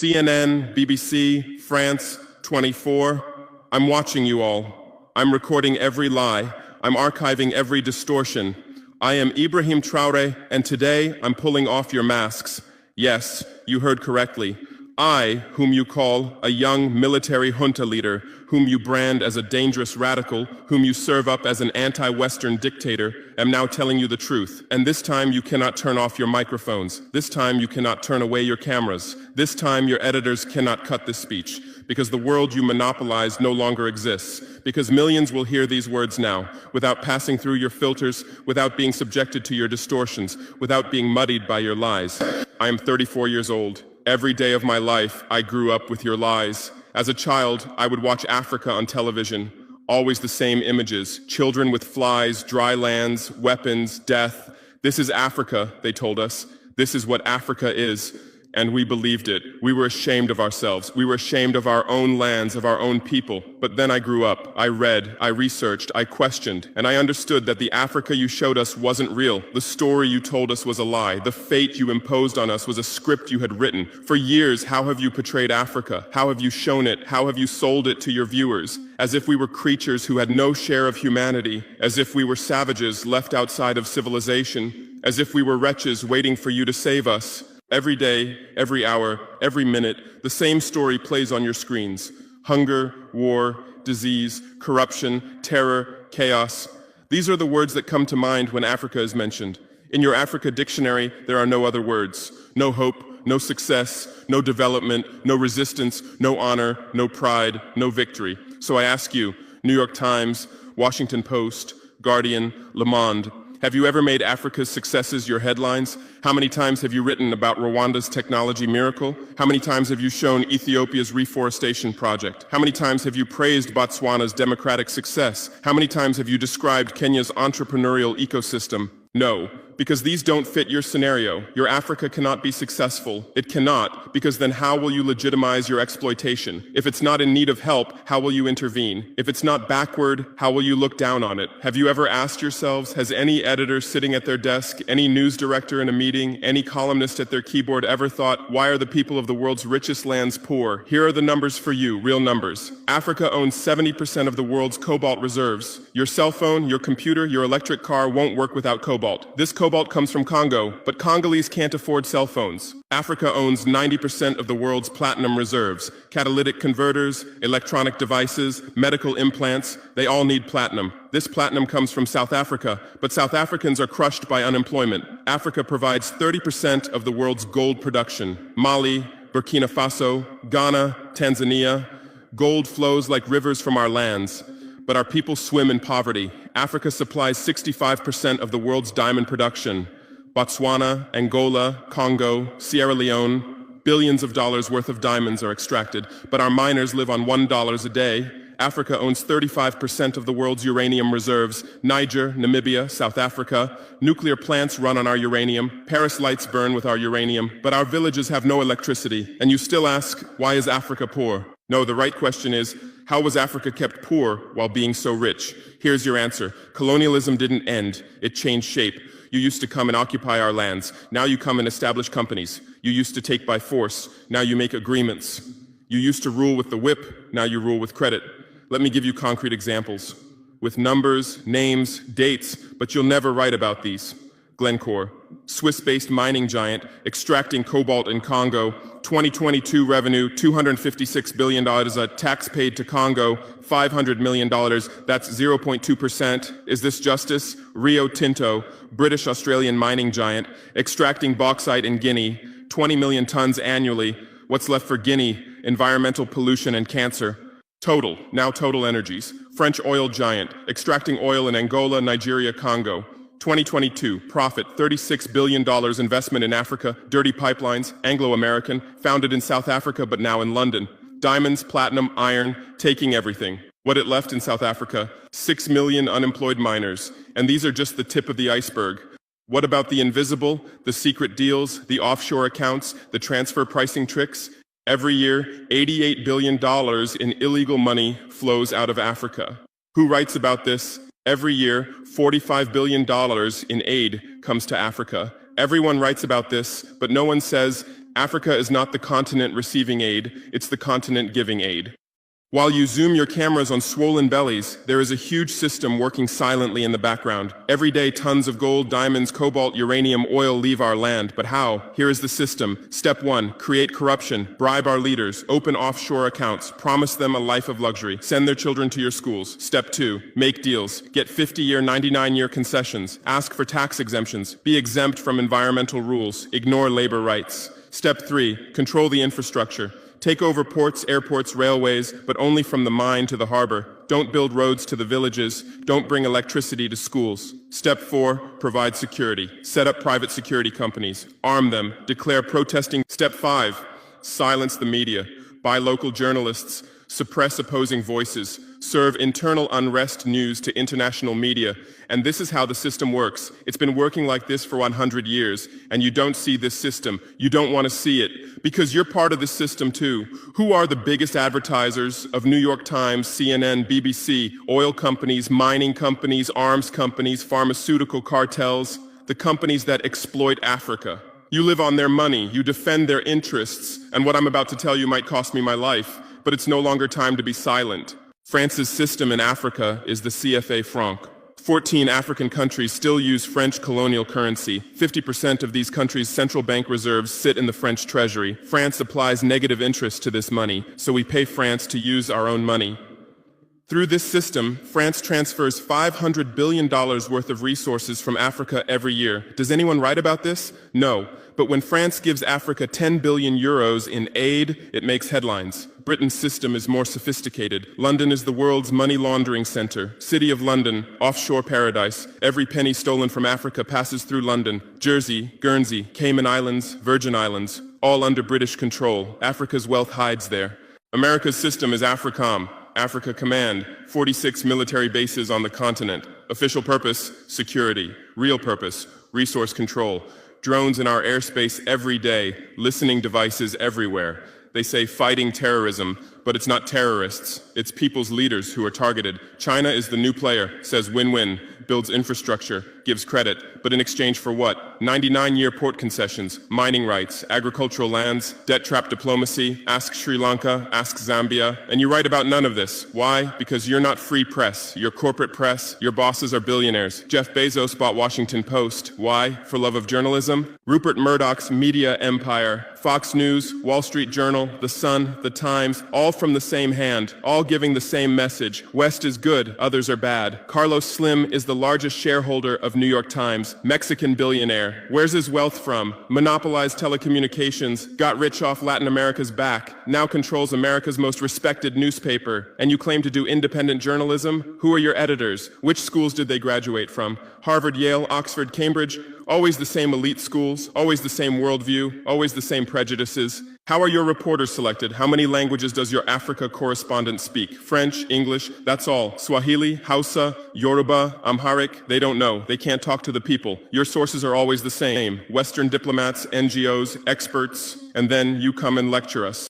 CNN, BBC, France, 24. I'm watching you all. I'm recording every lie. I'm archiving every distortion. I am Ibrahim Traore, and today I'm pulling off your masks. Yes, you heard correctly. I, whom you call a young military junta leader, whom you brand as a dangerous radical, whom you serve up as an anti-Western dictator, am now telling you the truth. And this time you cannot turn off your microphones. This time you cannot turn away your cameras. This time your editors cannot cut this speech, because the world you monopolize no longer exists. Because millions will hear these words now, without passing through your filters, without being subjected to your distortions, without being muddied by your lies. I am 34 years old. Every day of my life, I grew up with your lies. As a child, I would watch Africa on television. Always the same images. Children with flies, dry lands, weapons, death. This is Africa, they told us. This is what Africa is. And we believed it. We were ashamed of ourselves. We were ashamed of our own lands, of our own people. But then I grew up. I read, I researched, I questioned, and I understood that the Africa you showed us wasn't real. The story you told us was a lie. The fate you imposed on us was a script you had written. For years, how have you portrayed Africa? How have you shown it? How have you sold it to your viewers? As if we were creatures who had no share of humanity, as if we were savages left outside of civilization, as if we were wretches waiting for you to save us. Every day, every hour, every minute, the same story plays on your screens. Hunger, war, disease, corruption, terror, chaos. These are the words that come to mind when Africa is mentioned. In your Africa dictionary, there are no other words. No hope, no success, no development, no resistance, no honor, no pride, no victory. So I ask you, New York Times, Washington Post, Guardian, Le Monde, have you ever made Africa's successes your headlines? How many times have you written about Rwanda's technology miracle? How many times have you shown Ethiopia's reforestation project? How many times have you praised Botswana's democratic success? How many times have you described Kenya's entrepreneurial ecosystem? No, because these don't fit your scenario. Your Africa cannot be successful. It cannot, because then how will you legitimize your exploitation? If it's not in need of help, how will you intervene? If it's not backward, how will you look down on it? Have you ever asked yourselves, has any editor sitting at their desk, any news director in a meeting, any columnist at their keyboard ever thought, why are the people of the world's richest lands poor? Here are the numbers for you, real numbers. Africa owns 70% of the world's cobalt reserves. Your cell phone, your computer, your electric car won't work without cobalt. This cobalt comes from Congo, but Congolese can't afford cell phones. Africa owns 90% of the world's platinum reserves. Catalytic converters, electronic devices, medical implants, they all need platinum. This platinum comes from South Africa, but South Africans are crushed by unemployment. Africa provides 30% of the world's gold production. Mali, Burkina Faso, Ghana, Tanzania. Gold flows like rivers from our lands, but our people swim in poverty. Africa supplies 65% of the world's diamond production. Botswana, Angola, Congo, Sierra Leone, billions of dollars worth of diamonds are extracted, but our miners live on $1 a day. Africa owns 35% of the world's uranium reserves. Niger, Namibia, South Africa. Nuclear plants run on our uranium. Paris lights burn with our uranium, but our villages have no electricity. And you still ask, why is Africa poor? No, the right question is, how was Africa kept poor while being so rich? Here's your answer. Colonialism didn't end. It changed shape. You used to come and occupy our lands. Now you come and establish companies. You used to take by force. Now you make agreements. You used to rule with the whip. Now you rule with credit. Let me give you concrete examples. With numbers, names, dates, but you'll never write about these. Glencore, Swiss-based mining giant, extracting cobalt in Congo. 2022 revenue, $256 billion. Tax paid to Congo, $500 million. That's 0.2%. Is this justice? Rio Tinto, British-Australian mining giant, extracting bauxite in Guinea, 20 million tons annually. What's left for Guinea? Environmental pollution and cancer. Total, now Total Energies, French oil giant, extracting oil in Angola, Nigeria, Congo. 2022, profit, $36 billion investment in Africa, dirty pipelines, Anglo-American, founded in South Africa but now in London. Diamonds, platinum, iron, taking everything. What it left in South Africa? 6 million unemployed miners. And these are just the tip of the iceberg. What about the invisible, the secret deals, the offshore accounts, the transfer pricing tricks? Every year, $88 billion in illegal money flows out of Africa. Who writes about this? Every year, $45 billion in aid comes to Africa. Everyone writes about this, but no one says Africa is not the continent receiving aid, it's the continent giving aid. While you zoom your cameras on swollen bellies, there is a huge system working silently in the background. Every day, tons of gold, diamonds, cobalt, uranium, oil leave our land. But how? Here is the system. Step 1, create corruption, bribe our leaders, open offshore accounts, promise them a life of luxury, send their children to your schools. Step 2, make deals, get 50-year, 99-year concessions, ask for tax exemptions, be exempt from environmental rules, ignore labor rights. Step 3, control the infrastructure. Take over ports, airports, railways, but only from the mine to the harbor. Don't build roads to the villages. Don't bring electricity to schools. Step 4, provide security. Set up private security companies. Arm them. Declare protesting. Step 5, silence the media. Buy local journalists. Suppress opposing voices. Serve internal unrest news to international media. And this is how the system works. It's been working like this for 100 years, and you don't see this system. You don't want to see it, because you're part of this system too. Who are the biggest advertisers of New York Times, CNN, BBC, oil companies, mining companies, arms companies, pharmaceutical cartels, the companies that exploit Africa? You live on their money, you defend their interests, and what I'm about to tell you might cost me my life, but it's no longer time to be silent. France's system in Africa is the CFA franc. 14 African countries still use French colonial currency. 50% of these countries' central bank reserves sit in the French treasury. France applies negative interest to this money, so we pay France to use our own money. Through this system, France transfers $500 billion worth of resources from Africa every year. Does anyone write about this? No. But when France gives Africa 10 billion euros in aid, it makes headlines. Britain's system is more sophisticated. London is the world's money laundering center. City of London, offshore paradise. Every penny stolen from Africa passes through London. Jersey, Guernsey, Cayman Islands, Virgin Islands, all under British control. Africa's wealth hides there. America's system is AFRICOM, Africa Command, 46 military bases on the continent. Official purpose, security. Real purpose, resource control. Drones in our airspace every day, listening devices everywhere. They say fighting terrorism, but it's not terrorists. It's people's leaders who are targeted. China is the new player, says win-win, builds infrastructure, gives credit, but in exchange for what? 99-year port concessions, mining rights, agricultural lands, debt-trap diplomacy, ask Sri Lanka, ask Zambia, and you write about none of this. Why? Because you're not free press. You're corporate press. Your bosses are billionaires. Jeff Bezos bought Washington Post. Why? For love of journalism? Rupert Murdoch's media empire, Fox News, Wall Street Journal, The Sun, The Times, all from the same hand, all giving the same message. West is good, others are bad. Carlos Slim is the largest shareholder of New York Times, Mexican billionaire. Where's his wealth from? Monopolized telecommunications, got rich off Latin America's back, now controls America's most respected newspaper. And you claim to do independent journalism? Who are your editors? Which schools did they graduate from? Harvard, Yale, Oxford, Cambridge? Always the same elite schools, always the same worldview, always the same prejudices. How are your reporters selected? How many languages does your Africa correspondent speak? French, English, that's all. Swahili, Hausa, Yoruba, Amharic, they don't know. They can't talk to the people. Your sources are always the same. Western diplomats, NGOs, experts, and then you come and lecture us.